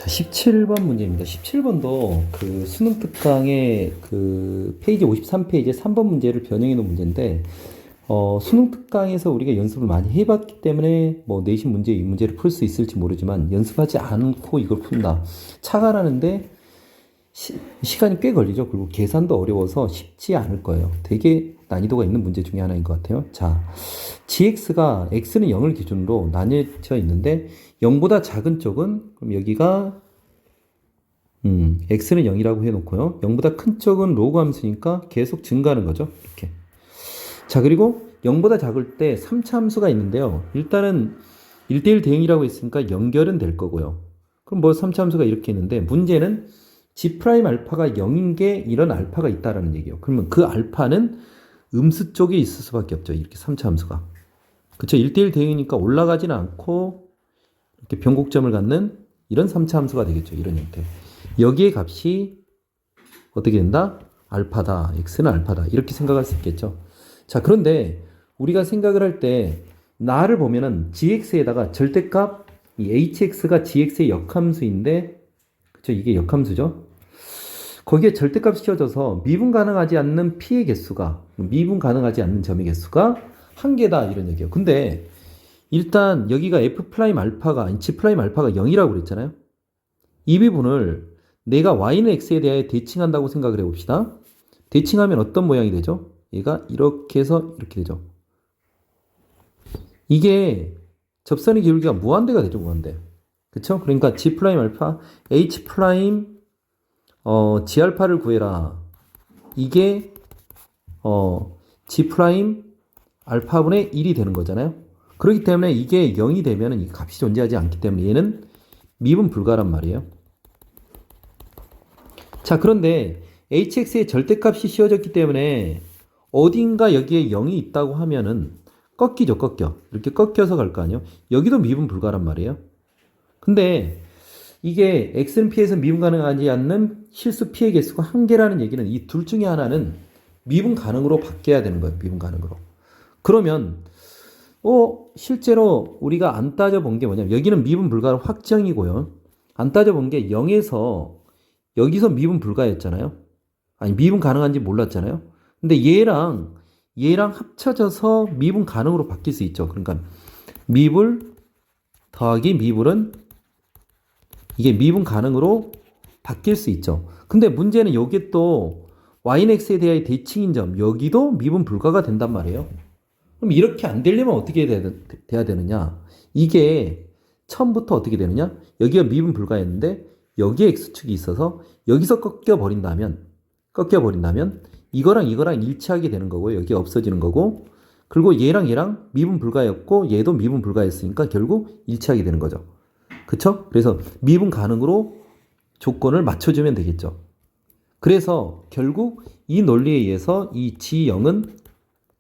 자, 17번 문제입니다. 17번도 그 수능 특강의 그 페이지 53페이지에 3번 문제를 변형해 놓은 문제인데, 수능 특강에서 우리가 연습을 많이 해봤기 때문에 뭐 내신 문제, 이 문제를 풀 수 있을지 모르지만 연습하지 않고 이걸 푼다. 차가 나는데 시간이 꽤 걸리죠. 그리고 계산도 어려워서 쉽지 않을 거예요. 되게 난이도가 있는 문제 중에 하나인 것 같아요. 자, gx가 x는 0을 기준으로 나뉘어져 있는데 0보다 작은 쪽은 그럼 여기가 x는 0이라고 해놓고요. 0보다 큰 쪽은 로그 함수니까 계속 증가하는 거죠. 이렇게. 자, 그리고 0보다 작을 때 3차 함수가 있는데요. 일단은 1대1 대응이라고 했으니까 연결은 될 거고요. 그럼 뭐 3차 함수가 이렇게 있는데 문제는 g' 알파가 0인 게 이런 알파가 있다라는 얘기예요. 그러면 그 알파는 음수 쪽에 있을 수밖에 없죠. 이렇게 3차 함수가. 그쵸? 1대1 대응이니까 올라가지는 않고 이렇게 변곡점을 갖는 이런 3차 함수가 되겠죠. 이런 형태. 여기에 값이 어떻게 된다? 알파다. x는 알파다. 이렇게 생각할 수 있겠죠. 자, 그런데 우리가 생각을 할 때 나를 보면은 gx에다가 절대값 이 hx가 gx의 역함수인데 그쵸? 이게 역함수죠. 거기에 절대값이 씌워져서 미분 가능하지 않는 p의 개수가 미분 가능하지 않는 점의 개수가 한 개다 이런 얘기예요. 근데 일단 여기가 f 프라임 알파가 아니 g 프라임 알파가 0이라고 그랬잖아요. 이 부분을 내가 y는 x에 대하여 대칭한다고 생각을 해봅시다. 대칭하면 어떤 모양이 되죠? 얘가 이렇게 해서 이렇게 되죠. 이게 접선의 기울기가 무한대가 되죠. 무한대. 그쵸? 그러니까 g 프라임 알파 h 프라임 g 알파를 구해라. 이게 g 프라임 알파분의 1이 되는 거잖아요. 그렇기 때문에 이게 0이 되면 이 값이 존재하지 않기 때문에 얘는 미분 불가란 말이에요. 자, 그런데 hx의 절대값이 씌워졌기 때문에 어딘가 여기에 0이 있다고 하면은 꺾이죠. 꺾여. 이렇게 꺾여서 갈 거 아니에요. 여기도 미분 불가란 말이에요. 근데 이게 x는 p에서 미분 가능하지 않는 실수 p의 개수가 한 개라는 얘기는 이 둘 중에 하나는 미분 가능으로 바뀌어야 되는 거예요. 미분 가능으로. 그러면 실제로 우리가 안 따져본 게 뭐냐면 여기는 미분 불가 확정이고요. 안 따져본 게 0에서 여기서 미분 불가였잖아요. 아니 미분 가능한지 몰랐잖아요. 근데 얘랑 합쳐져서 미분 가능으로 바뀔 수 있죠. 그러니까 미불 더하기 미불은 이게 미분 가능으로 바뀔 수 있죠. 근데 문제는 여기에 또 y는 x에 대하여 대칭인 점 여기도 미분 불가가 된단 말이에요. 그럼 이렇게 안 되려면 어떻게 돼야 되느냐? 이게 처음부터 어떻게 되느냐? 여기가 미분 불가였는데 여기에 x축이 있어서 여기서 꺾여버린다면 이거랑 일치하게 되는 거고요. 여기 없어지는 거고 그리고 얘랑 미분 불가였고 얘도 미분 불가였으니까 결국 일치하게 되는 거죠. 그쵸? 그래서 미분 가능으로 조건을 맞춰주면 되겠죠. 그래서 결국 이 논리에 의해서 이 G0은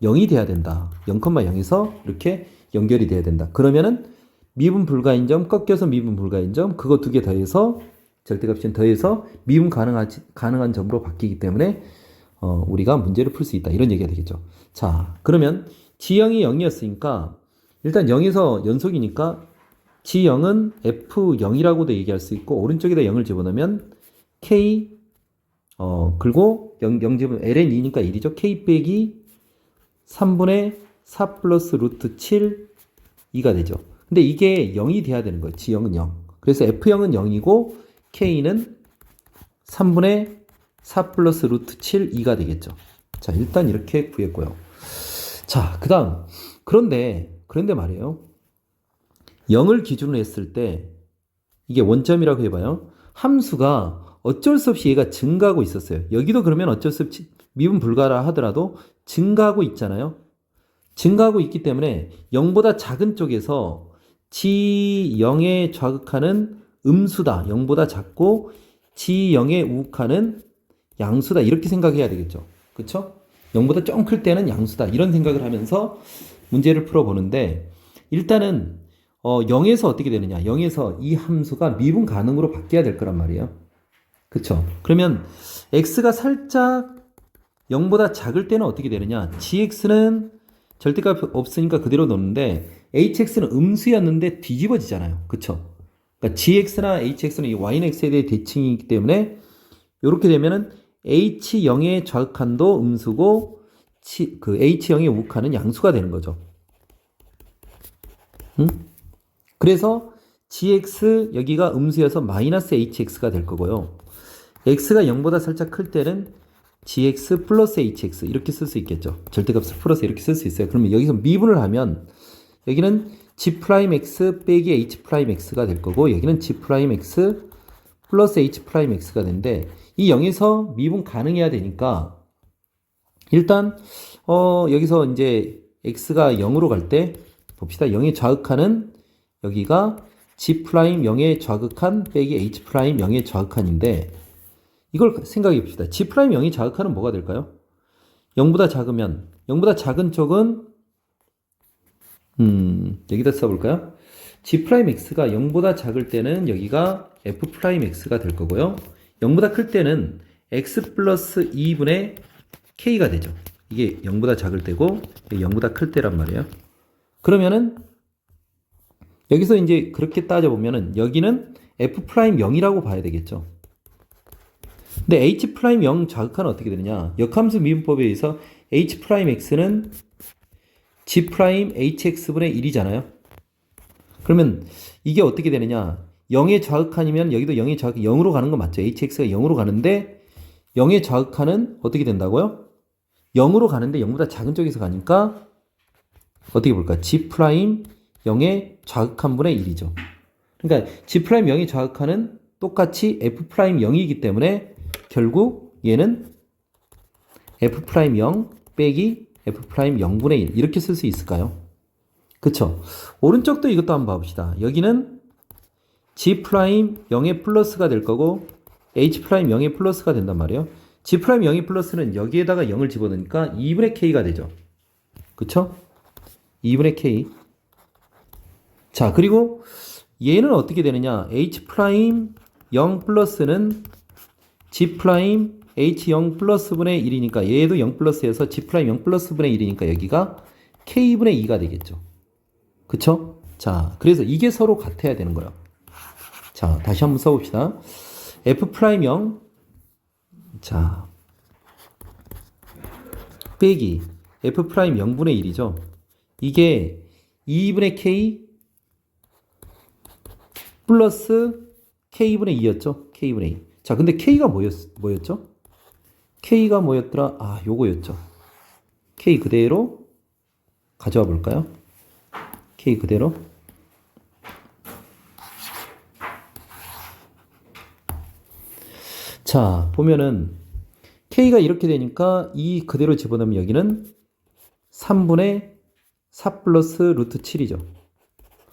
0이 돼야 된다. 0,0에서 이렇게 연결이 돼야 된다. 그러면은 미분 불가인 점, 꺾여서 미분 불가인 점, 그거 두 개 더해서 절대값이 더해서 미분 가능한 점으로 바뀌기 때문에 우리가 문제를 풀 수 있다. 이런 얘기가 되겠죠. 자, 그러면 G0이 0이었으니까 일단 0에서 연속이니까 G0은 F0이라고도 얘기할 수 있고 오른쪽에다 0을 집어넣으면 K 그리고 0 집으면 ln 2니까 1이죠. K 빼기 3분의 4 플러스 루트 7 2가 되죠. 근데 이게 0이 돼야 되는 거예요. G0은 0. 그래서 F0은 0이고 K는 3분의 4 플러스 루트 7 2가 되겠죠. 자, 일단 이렇게 구했고요. 자, 그 다음 그런데 말이에요. 0을 기준으로 했을 때 이게 원점이라고 해봐요. 함수가 어쩔 수 없이 얘가 증가하고 있었어요. 여기도 그러면 어쩔 수 없이 미분 불가라 하더라도 증가하고 있잖아요. 증가하고 있기 때문에 0보다 작은 쪽에서 G0에 좌극하는 음수다. 0보다 작고 G0에 우극하는 양수다. 이렇게 생각해야 되겠죠. 그쵸? 0보다 좀 클 때는 양수다. 이런 생각을 하면서 문제를 풀어보는데 일단은 0에서 어떻게 되느냐. 0에서 이 함수가 미분 가능으로 바뀌어야 될 거란 말이에요. 그쵸? 그러면 x가 살짝 0보다 작을 때는 어떻게 되느냐. gx는 절대값 없으니까 그대로 놓는데 hx는 음수였는데 뒤집어지잖아요. 그쵸? 그러니까 gx나 hx는 이 y는 x에 대해 대칭이기 때문에 이렇게 되면은 h0의 좌극한도 음수고 그 h0의 우극한은 양수가 되는 거죠. 응? 그래서 gx 여기가 음수여서 마이너스 hx가 될 거고요. x가 0보다 살짝 클 때는 gx 플러스 hx 이렇게 쓸 수 있겠죠. 절대값을 풀어서 이렇게 쓸 수 있어요. 그러면 여기서 미분을 하면 여기는 g'x 빼기 h'x가 될 거고 여기는 g'x 플러스 h'x가 되는데 이 0에서 미분 가능해야 되니까 일단 여기서 이제 x가 0으로 갈 때 봅시다. 0의 좌극한은 여기가 g'0의 좌극한 빼기 h'0의 좌극한인데 이걸 생각해 봅시다. g'0의 좌극한은 뭐가 될까요? 0보다 작으면 0보다 작은 쪽은 여기다 써볼까요? g'x가 0보다 작을 때는 여기가 f'x가 될 거고요. 0보다 클 때는 x 플러스 2분의 k가 되죠. 이게 0보다 작을 때고 0보다 클 때란 말이에요. 그러면은 여기서 이제 그렇게 따져보면은 여기는 f'0이라고 봐야 되겠죠. 근데 h'0 좌극한은 어떻게 되느냐? 역함수 미분법에 의해서 h'x는 g'hx분의 1이잖아요. 그러면 이게 어떻게 되느냐? 0의 좌극한이면 여기도 0의 좌극 0으로 가는 거 맞죠? hx가 0으로 가는데 0의 좌극한은 어떻게 된다고요? 0으로 가는데 0보다 작은 쪽에서 가니까 어떻게 볼까? g'0의 좌극한분의 1이죠. 그러니까 g'0의 좌극한은 똑같이 f'0이기 때문에 결국 얘는 f'0 빼기 f'0분의 1 이렇게 쓸 수 있을까요? 그쵸? 오른쪽도 이것도 한번 봐봅시다. 여기는 g'0의 플러스가 될 거고 h'0의 플러스가 된단 말이에요. g'0의 플러스는 여기에다가 0을 집어넣으니까 2분의 k가 되죠. 그쵸? 2분의 k. 자, 그리고 얘는 어떻게 되느냐? h'0 플러스는 g'h0 플러스분의 1이니까 얘도 0 플러스여서 g'0 플러스분의 1이니까 여기가 k분의 2가 되겠죠. 그쵸? 자, 그래서 이게 서로 같아야 되는 거예요. 자, 다시 한번 써봅시다. f'0 자 빼기 f'0분의 1이죠. 이게 2분의 k 플러스 k분의 2였죠. k분의 2. 자, 근데 k가 뭐였죠? k가 뭐였더라? 아, 요거였죠. k 그대로 가져와 볼까요? k 그대로. 자, 보면은 k가 이렇게 되니까 이 그대로 집어넣으면 여기는 3분의 4 플러스 루트 7이죠.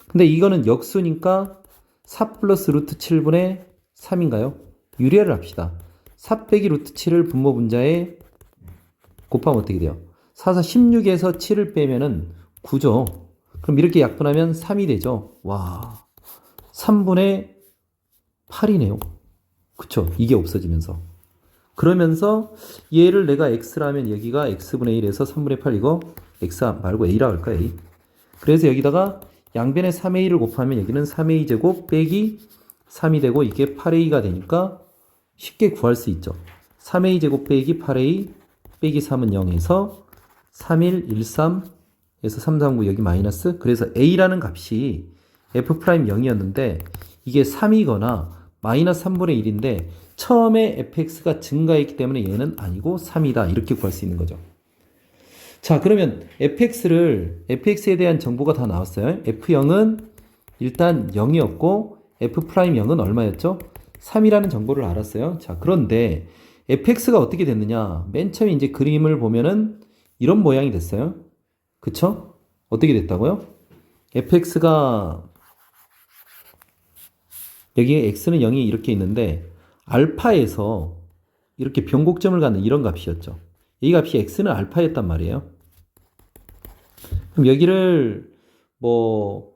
근데 이거는 역수니까 4 플러스 루트 7분의 3인가요? 유리화를 합시다. 4 빼기 루트 7을 분모 분자에 곱하면 어떻게 돼요? 4, 4, 16에서 7을 빼면은 9죠. 그럼 이렇게 약분하면 3이 되죠. 와, 3분의 8이네요. 그쵸? 이게 없어지면서. 그러면서 얘를 내가 x라면 여기가 x분의 1에서 3분의 8이고 x 말고 a라 할까? a. 그래서 여기다가 양변에 3의 1을 곱하면 여기는 3a 제곱 빼기 3이 되고 이게 8a가 되니까 쉽게 구할 수 있죠. 3a 제곱 빼기 8a 빼기 3은 0에서 3113에서 339 여기 마이너스. 그래서 a라는 값이 f'0이었는데 이게 3이거나 마이너스 3분의 1인데 처음에 fx가 증가했기 때문에 얘는 아니고 3이다. 이렇게 구할 수 있는 거죠. 자, 그러면 fx에 대한 정보가 다 나왔어요. f0은 일단 0이었고 f'0은 얼마였죠? 3이라는 정보를 알았어요. 자, 그런데 fx가 어떻게 됐느냐? 맨 처음에 이제 그림을 보면은 이런 모양이 됐어요. 그쵸? 어떻게 됐다고요? fx가 여기에 x는 0이 이렇게 있는데 알파에서 이렇게 변곡점을 갖는 이런 값이었죠. 이 값이 x는 알파였단 말이에요. 그럼 여기를 뭐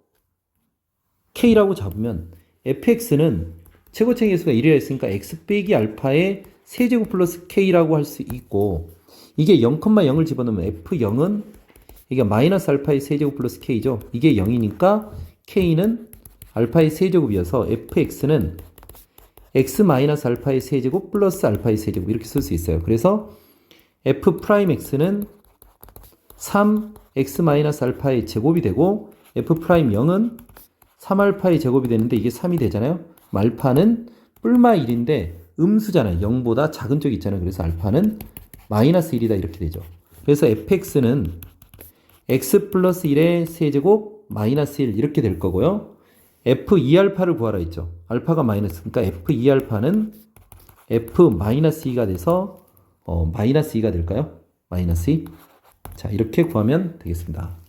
k라고 잡으면 fx는 최고차의 계수가 1이라 했으니까 x 빼기 알파의 세제곱 플러스 k라고 할 수 있고 이게 0,0을 집어넣으면 f0은 이게 마이너스 알파의 세제곱 플러스 k죠. 이게 0이니까 k는 알파의 세제곱이어서 fx는 x 마이너스 알파의 세제곱 플러스 알파의 세제곱 이렇게 쓸 수 있어요. 그래서 f 프라임 x는 3x 마이너스 알파의 제곱이 되고 f 프라임 0은 3알파의 제곱이 되는데 이게 3이 되잖아요. 알파는 뿔마 1인데 음수잖아요. 0보다 작은 쪽이 있잖아요. 그래서 알파는 마이너스 1이다 이렇게 되죠. 그래서 fx는 x 플러스 1의 세제곱 마이너스 1 이렇게 될 거고요. f2알파를 구하라 했죠. 알파가 마이너스, 그러니까 f2알파는 f 마이너스 2가 돼서 마이너스 2가 될까요? 마이너스 2. 자, 이렇게 구하면 되겠습니다.